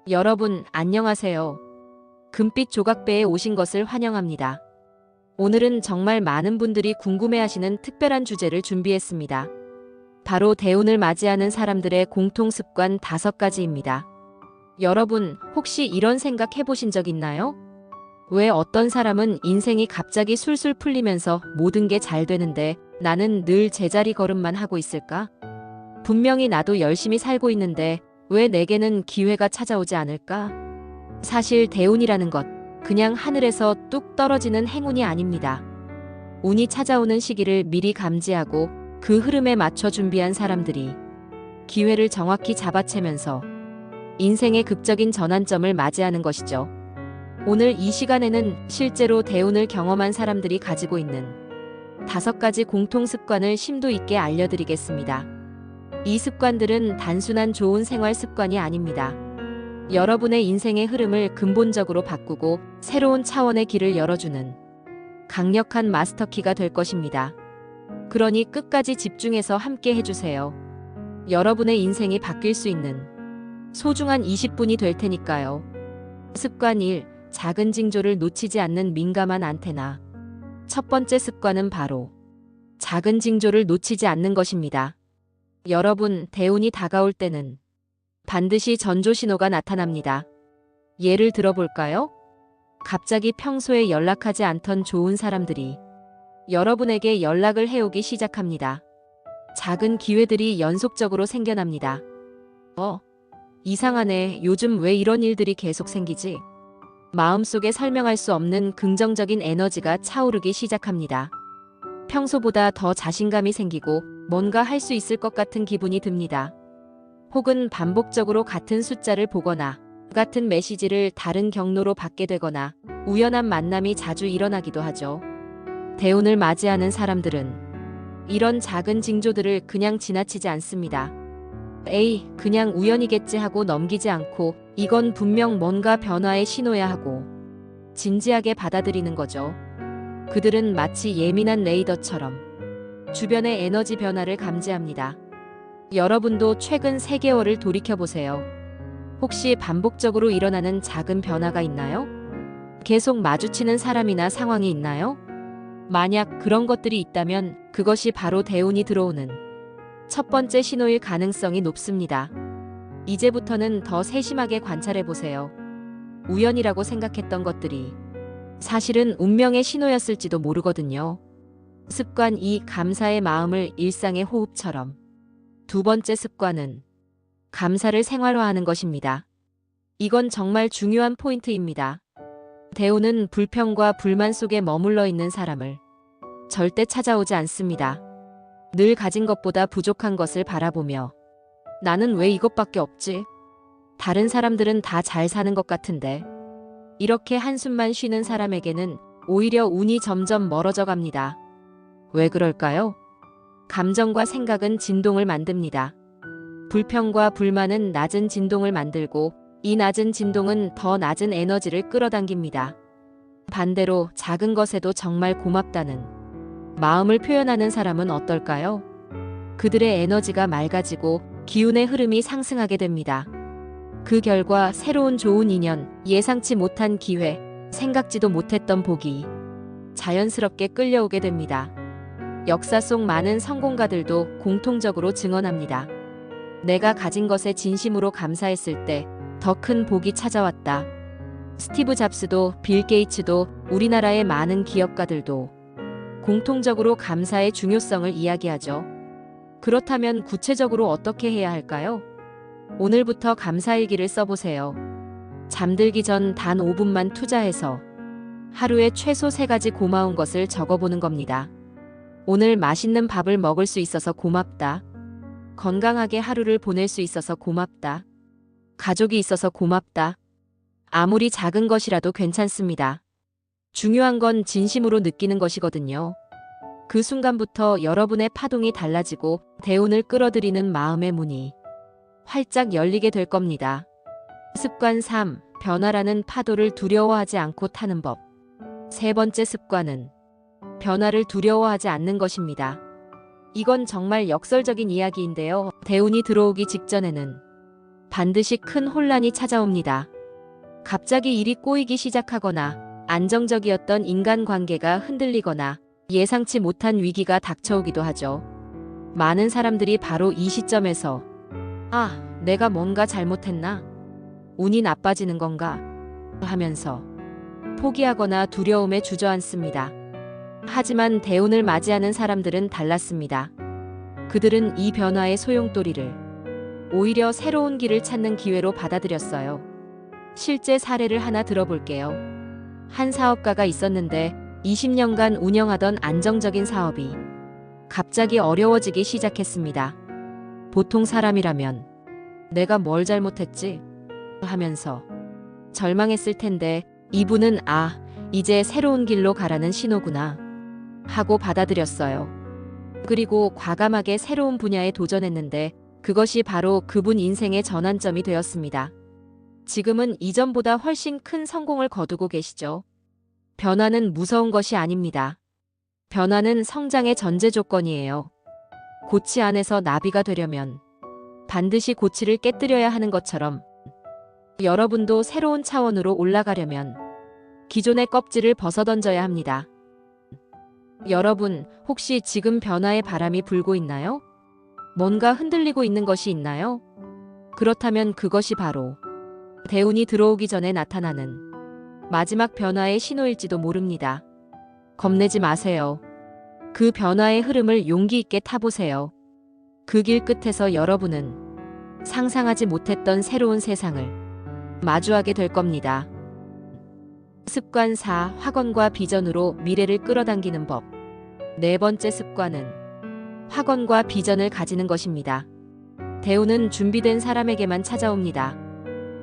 여러분, 안녕하세요. 금빛 조각배에 오신 것을 환영합니다. 오늘은 정말 많은 분들이 궁금해하시는 특별한 주제를 준비했습니다. 바로 대운을 맞이하는 사람들의 공통 습관 5가지입니다. 여러분, 혹시 이런 생각 해보신 적 있나요? 왜 어떤 사람은 인생이 갑자기 술술 풀리면서 모든 게 잘 되는데 나는 늘 제자리 걸음만 하고 있을까? 분명히 나도 열심히 살고 있는데 왜 내게는 기회가 찾아오지 않을까? 사실 대운이라는 것, 그냥 하늘에서 뚝 떨어지는 행운이 아닙니다. 운이 찾아오는 시기를 미리 감지하고 그 흐름에 맞춰 준비한 사람들이 기회를 정확히 잡아채면서 인생의 극적인 전환점을 맞이하는 것이죠. 오늘 이 시간에는 실제로 대운을 경험한 사람들이 가지고 있는 5가지 공통 습관을 심도 있게 알려드리겠습니다. 이 습관들은 단순한 좋은 생활 습관이 아닙니다. 여러분의 인생의 흐름을 근본적으로 바꾸고 새로운 차원의 길을 열어주는 강력한 마스터키가 될 것입니다. 그러니 끝까지 집중해서 함께 해주세요. 여러분의 인생이 바뀔 수 있는 소중한 20분이 될 테니까요. 습관 1. 작은 징조를 놓치지 않는 민감한 안테나. 첫 번째 습관은 바로 작은 징조를 놓치지 않는 것입니다. 여러분, 대운이 다가올 때는 반드시 전조 신호가 나타납니다. 예를 들어볼까요? 갑자기 평소에 연락하지 않던 좋은 사람들이 여러분에게 연락을 해오기 시작합니다. 작은 기회들이 연속적으로 생겨납니다. 이상하네. 요즘 왜 이런 일들이 계속 생기지? 마음속에 설명할 수 없는 긍정적인 에너지가 차오르기 시작합니다. 평소보다 더 자신감이 생기고 뭔가 할 수 있을 것 같은 기분이 듭니다. 혹은 반복적으로 같은 숫자를 보거나 같은 메시지를 다른 경로로 받게 되거나 우연한 만남이 자주 일어나기도 하죠. 대운을 맞이하는 사람들은 이런 작은 징조들을 그냥 지나치지 않습니다. 에이, 그냥 우연이겠지 하고 넘기지 않고 이건 분명 뭔가 변화의 신호야 하고 진지하게 받아들이는 거죠. 그들은 마치 예민한 레이더처럼 주변의 에너지 변화를 감지합니다. 여러분도 최근 3개월을 돌이켜보세요. 혹시 반복적으로 일어나는 작은 변화가 있나요? 계속 마주치는 사람이나 상황이 있나요? 만약 그런 것들이 있다면 그것이 바로 대운이 들어오는 첫 번째 신호일 가능성이 높습니다. 이제부터는 더 세심하게 관찰해보세요. 우연이라고 생각했던 것들이 사실은 운명의 신호였을지도 모르거든요. 습관 2. 감사의 마음을 일상의 호흡처럼. 두 번째 습관은 감사를 생활화하는 것입니다. 이건 정말 중요한 포인트입니다. 대운은 불평과 불만 속에 머물러 있는 사람을 절대 찾아오지 않습니다. 늘 가진 것보다 부족한 것을 바라보며 나는 왜 이것밖에 없지? 다른 사람들은 다 잘 사는 것 같은데. 이렇게 한숨만 쉬는 사람에게는 오히려 운이 점점 멀어져 갑니다. 왜 그럴까요? 감정과 생각은 진동을 만듭니다. 불평과 불만은 낮은 진동을 만들고 이 낮은 진동은 더 낮은 에너지를 끌어당깁니다. 반대로 작은 것에도 정말 고맙다는 마음을 표현하는 사람은 어떨까요? 그들의 에너지가 맑아지고 기운의 흐름이 상승하게 됩니다. 그 결과 새로운 좋은 인연, 예상치 못한 기회, 생각지도 못했던 복이 자연스럽게 끌려오게 됩니다. 역사 속 많은 성공가들도 공통적으로 증언합니다. 내가 가진 것에 진심으로 감사했을 때 더 큰 복이 찾아왔다. 스티브 잡스도 빌 게이츠도 우리나라의 많은 기업가들도 공통적으로 감사의 중요성을 이야기하죠. 그렇다면 구체적으로 어떻게 해야 할까요? 오늘부터 감사일기를 써보세요. 잠들기 전 단 5분만 투자해서 하루에 최소 3가지 고마운 것을 적어보는 겁니다. 오늘 맛있는 밥을 먹을 수 있어서 고맙다. 건강하게 하루를 보낼 수 있어서 고맙다. 가족이 있어서 고맙다. 아무리 작은 것이라도 괜찮습니다. 중요한 건 진심으로 느끼는 것이거든요. 그 순간부터 여러분의 파동이 달라지고 대운을 끌어들이는 마음의 문이 활짝 열리게 될 겁니다. 습관 3. 변화라는 파도를 두려워하지 않고 타는 법. 세 번째 습관은 변화를 두려워하지 않는 것입니다. 이건 정말 역설적인 이야기인데요. 대운이 들어오기 직전에는 반드시 큰 혼란이 찾아옵니다. 갑자기 일이 꼬이기 시작하거나 안정적이었던 인간관계가 흔들리거나 예상치 못한 위기가 닥쳐오기도 하죠. 많은 사람들이 바로 이 시점에서 내가 뭔가 잘못했나? 운이 나빠지는 건가? 하면서 포기하거나 두려움에 주저앉습니다. 하지만 대운을 맞이하는 사람들은 달랐습니다. 그들은 이 변화의 소용돌이를 오히려 새로운 길을 찾는 기회로 받아들였어요. 실제 사례를 하나 들어볼게요. 한 사업가가 있었는데 20년간 운영하던 안정적인 사업이 갑자기 어려워지기 시작했습니다. 보통 사람이라면 내가 뭘 잘못했지? 하면서 절망했을 텐데 이분은 이제 새로운 길로 가라는 신호구나 하고 받아들였어요. 그리고 과감하게 새로운 분야에 도전했는데 그것이 바로 그분 인생의 전환점이 되었습니다. 지금은 이전보다 훨씬 큰 성공을 거두고 계시죠. 변화는 무서운 것이 아닙니다. 변화는 성장의 전제 조건이에요. 고치 안에서 나비가 되려면 반드시 고치를 깨뜨려야 하는 것처럼 여러분도 새로운 차원으로 올라가려면 기존의 껍질을 벗어던져야 합니다. 여러분, 혹시 지금 변화의 바람이 불고 있나요? 뭔가 흔들리고 있는 것이 있나요? 그렇다면 그것이 바로 대운이 들어오기 전에 나타나는 마지막 변화의 신호일지도 모릅니다. 겁내지 마세요. 그 변화의 흐름을 용기 있게 타보세요. 그 길 끝에서 여러분은 상상하지 못했던 새로운 세상을 마주하게 될 겁니다. 습관 4. 확언과 비전으로 미래를 끌어당기는 법. 네 번째 습관은 확언과 비전을 가지는 것입니다. 대운은 준비된 사람에게만 찾아옵니다.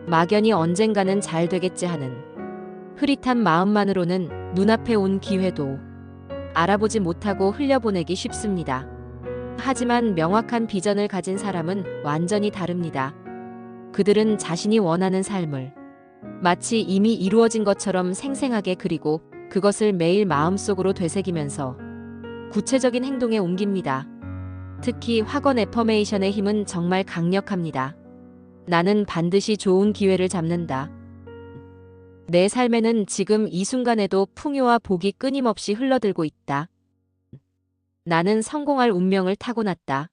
막연히 언젠가는 잘 되겠지 하는 흐릿한 마음만으로는 눈앞에 온 기회도 알아보지 못하고 흘려보내기 쉽습니다. 하지만 명확한 비전을 가진 사람은 완전히 다릅니다. 그들은 자신이 원하는 삶을 마치 이미 이루어진 것처럼 생생하게 그리고 그것을 매일 마음속으로 되새기면서 구체적인 행동에 옮깁니다. 특히 확언 애퍼메이션의 힘은 정말 강력합니다. 나는 반드시 좋은 기회를 잡는다. 내 삶에는 지금 이 순간에도 풍요와 복이 끊임없이 흘러들고 있다. 나는 성공할 운명을 타고났다.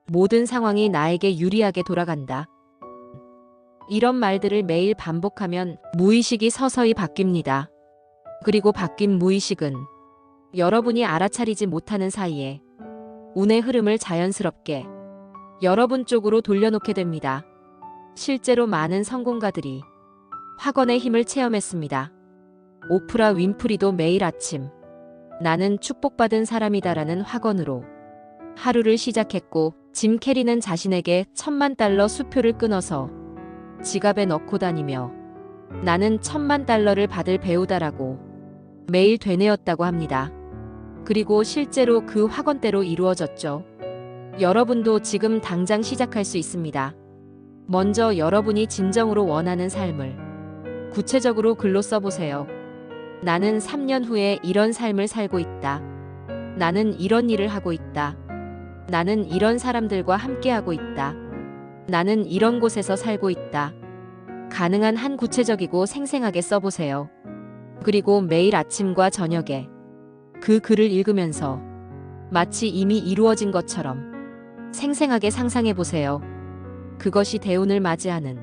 모든 상황이 나에게 유리하게 돌아간다. 이런 말들을 매일 반복하면 무의식이 서서히 바뀝니다. 그리고 바뀐 무의식은 여러분이 알아차리지 못하는 사이에 운의 흐름을 자연스럽게 여러분 쪽으로 돌려놓게 됩니다. 실제로 많은 성공가들이 확언의 힘을 체험했습니다. 오프라 윈프리도 매일 아침 나는 축복받은 사람이다라는 확언으로 하루를 시작했고, 짐 캐리는 자신에게 $10,000 수표를 끊어서 지갑에 넣고 다니며 나는 $10,000를 받을 배우다라고 매일 되뇌었다고 합니다. 그리고 실제로 그 확언대로 이루어졌죠. 여러분도 지금 당장 시작할 수 있습니다. 먼저 여러분이 진정으로 원하는 삶을 구체적으로 글로 써보세요. 나는 3년 후에 이런 삶을 살고 있다. 나는 이런 일을 하고 있다. 나는 이런 사람들과 함께하고 있다. 나는 이런 곳에서 살고 있다. 가능한 한 구체적이고 생생하게 써보세요. 그리고 매일 아침과 저녁에 그 글을 읽으면서 마치 이미 이루어진 것처럼 생생하게 상상해보세요. 그것이 대운을 맞이하는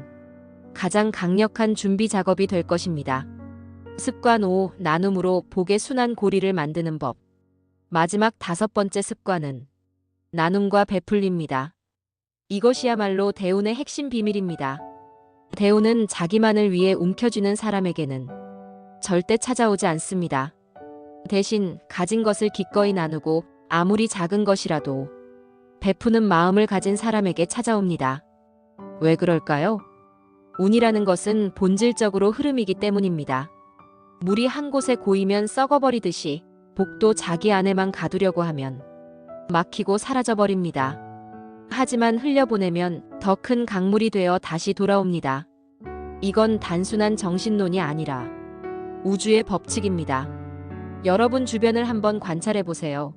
가장 강력한 준비 작업이 될 것입니다. 습관 5. 나눔으로 복의 순환 고리를 만드는 법. 마지막 5번째 습관은 나눔과 베풀기입니다. 이것이야말로 대운의 핵심 비밀입니다. 대운은 자기만을 위해 움켜쥐는 사람에게는 절대 찾아오지 않습니다. 대신 가진 것을 기꺼이 나누고 아무리 작은 것이라도 베푸는 마음을 가진 사람에게 찾아옵니다. 왜 그럴까요? 운이라는 것은 본질적으로 흐름이기 때문입니다. 물이 한 곳에 고이면 썩어버리듯이 복도 자기 안에만 가두려고 하면 막히고 사라져버립니다. 하지만 흘려보내면 더 큰 강물이 되어 다시 돌아옵니다. 이건 단순한 정신론이 아니라 우주의 법칙입니다. 여러분 주변을 한번 관찰해보세요.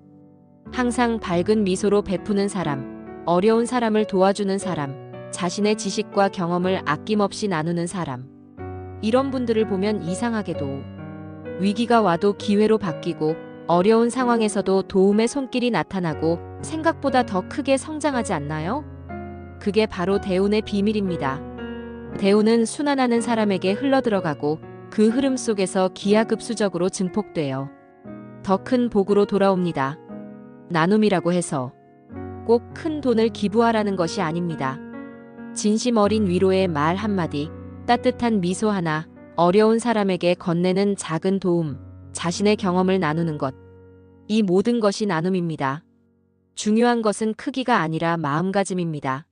항상 밝은 미소로 베푸는 사람, 어려운 사람을 도와주는 사람, 자신의 지식과 경험을 아낌없이 나누는 사람. 이런 분들을 보면 이상하게도 위기가 와도 기회로 바뀌고 어려운 상황에서도 도움의 손길이 나타나고 생각보다 더 크게 성장하지 않나요? 그게 바로 대운의 비밀입니다. 대운은 순환하는 사람에게 흘러들어가고 그 흐름 속에서 기하급수적으로 증폭되어 더 큰 복으로 돌아옵니다. 나눔이라고 해서 꼭 큰 돈을 기부하라는 것이 아닙니다. 진심 어린 위로의 말 한마디, 따뜻한 미소 하나, 어려운 사람에게 건네는 작은 도움, 자신의 경험을 나누는 것. 이 모든 것이 나눔입니다. 중요한 것은 크기가 아니라 마음가짐입니다.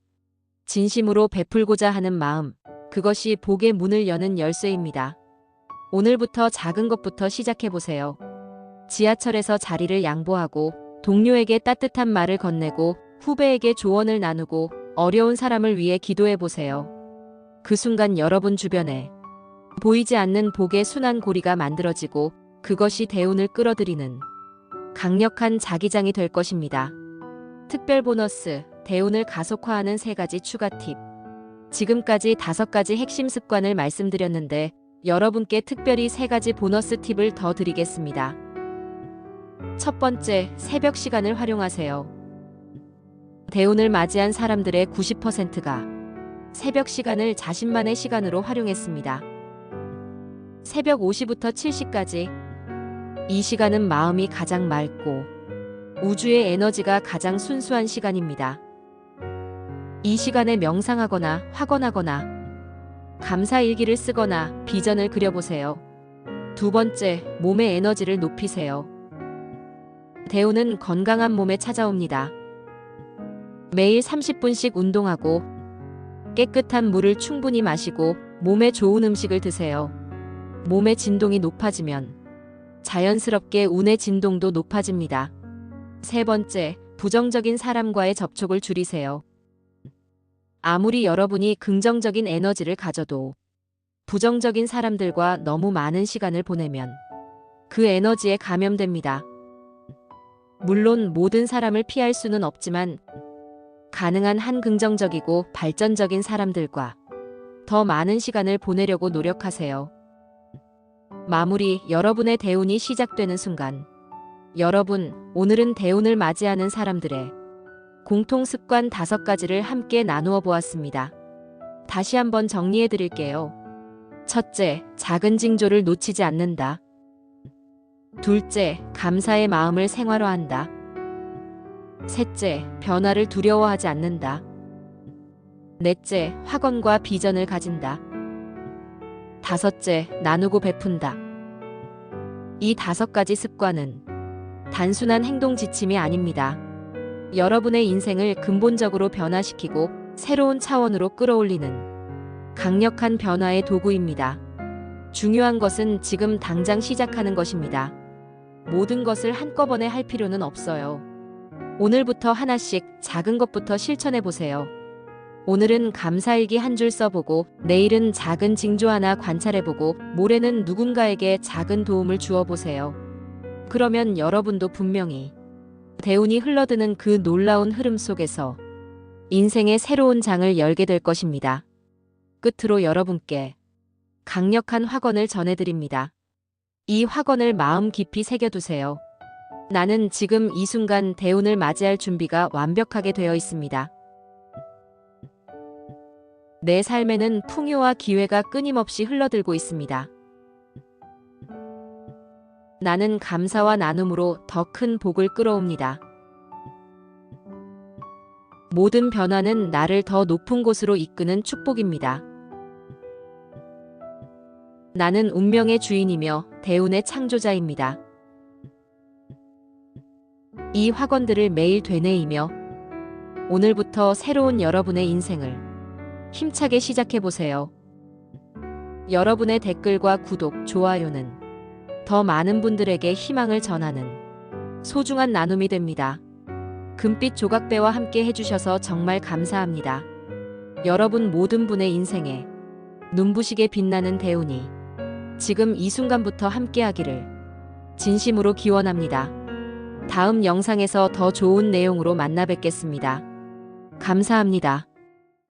진심으로 베풀고자 하는 마음, 그것이 복의 문을 여는 열쇠입니다. 오늘부터 작은 것부터 시작해보세요. 지하철에서 자리를 양보하고, 동료에게 따뜻한 말을 건네고, 후배에게 조언을 나누고, 어려운 사람을 위해 기도해보세요. 그 순간 여러분 주변에 보이지 않는 복의 순환 고리가 만들어지고, 그것이 대운을 끌어들이는 강력한 자기장이 될 것입니다. 특별 보너스, 대운을 가속화하는 3가지 추가 팁. 지금까지 5가지 핵심 습관을 말씀드렸는데 여러분께 특별히 3가지 보너스 팁을 더 드리겠습니다. 첫 번째, 새벽 시간을 활용하세요. 대운을 맞이한 사람들의 90%가 새벽 시간을 자신만의 시간으로 활용했습니다. 새벽 5시부터 7시까지 이 시간은 마음이 가장 맑고 우주의 에너지가 가장 순수한 시간입니다. 이 시간에 명상하거나 확언하거나 감사일기를 쓰거나 비전을 그려보세요. 두 번째, 몸의 에너지를 높이세요. 대운은 건강한 몸에 찾아옵니다. 매일 30분씩 운동하고 깨끗한 물을 충분히 마시고 몸에 좋은 음식을 드세요. 몸의 진동이 높아지면 자연스럽게 운의 진동도 높아집니다. 세 번째, 부정적인 사람과의 접촉을 줄이세요. 아무리 여러분이 긍정적인 에너지를 가져도 부정적인 사람들과 너무 많은 시간을 보내면 그 에너지에 감염됩니다. 물론 모든 사람을 피할 수는 없지만 가능한 한 긍정적이고 발전적인 사람들과 더 많은 시간을 보내려고 노력하세요. 마무리, 여러분의 대운이 시작되는 순간 여러분, 오늘은 대운을 맞이하는 사람들의 공통 습관 5가지를 함께 나누어 보았습니다. 다시 한번 정리해 드릴게요. 첫째, 작은 징조를 놓치지 않는다. 둘째, 감사의 마음을 생활화한다. 셋째, 변화를 두려워하지 않는다. 넷째, 확언과 비전을 가진다. 다섯째, 나누고 베푼다. 이 5가지 습관은 단순한 행동 지침이 아닙니다. 여러분의 인생을 근본적으로 변화시키고 새로운 차원으로 끌어올리는 강력한 변화의 도구입니다. 중요한 것은 지금 당장 시작하는 것입니다. 모든 것을 한꺼번에 할 필요는 없어요. 오늘부터 하나씩 작은 것부터 실천해 보세요. 오늘은 감사일기 한 줄 써보고, 내일은 작은 징조 하나 관찰해보고, 모레는 누군가에게 작은 도움을 주어보세요. 그러면 여러분도 분명히 대운이 흘러드는 그 놀라운 흐름 속에서 인생의 새로운 장을 열게 될 것입니다. 끝으로 여러분께 강력한 확언을 전해드립니다. 이 확언을 마음 깊이 새겨두세요. 나는 지금 이 순간 대운을 맞이할 준비가 완벽하게 되어 있습니다. 내 삶에는 풍요와 기회가 끊임없이 흘러들고 있습니다. 나는 감사와 나눔으로 더 큰 복을 끌어옵니다. 모든 변화는 나를 더 높은 곳으로 이끄는 축복입니다. 나는 운명의 주인이며 대운의 창조자입니다. 이 확언들을 매일 되뇌이며 오늘부터 새로운 여러분의 인생을 힘차게 시작해보세요. 여러분의 댓글과 구독, 좋아요는 더 많은 분들에게 희망을 전하는 소중한 나눔이 됩니다. 금빛 조각배와 함께 해주셔서 정말 감사합니다. 여러분 모든 분의 인생에 눈부시게 빛나는 대운이 지금 이 순간부터 함께하기를 진심으로 기원합니다. 다음 영상에서 더 좋은 내용으로 만나 뵙겠습니다. 감사합니다.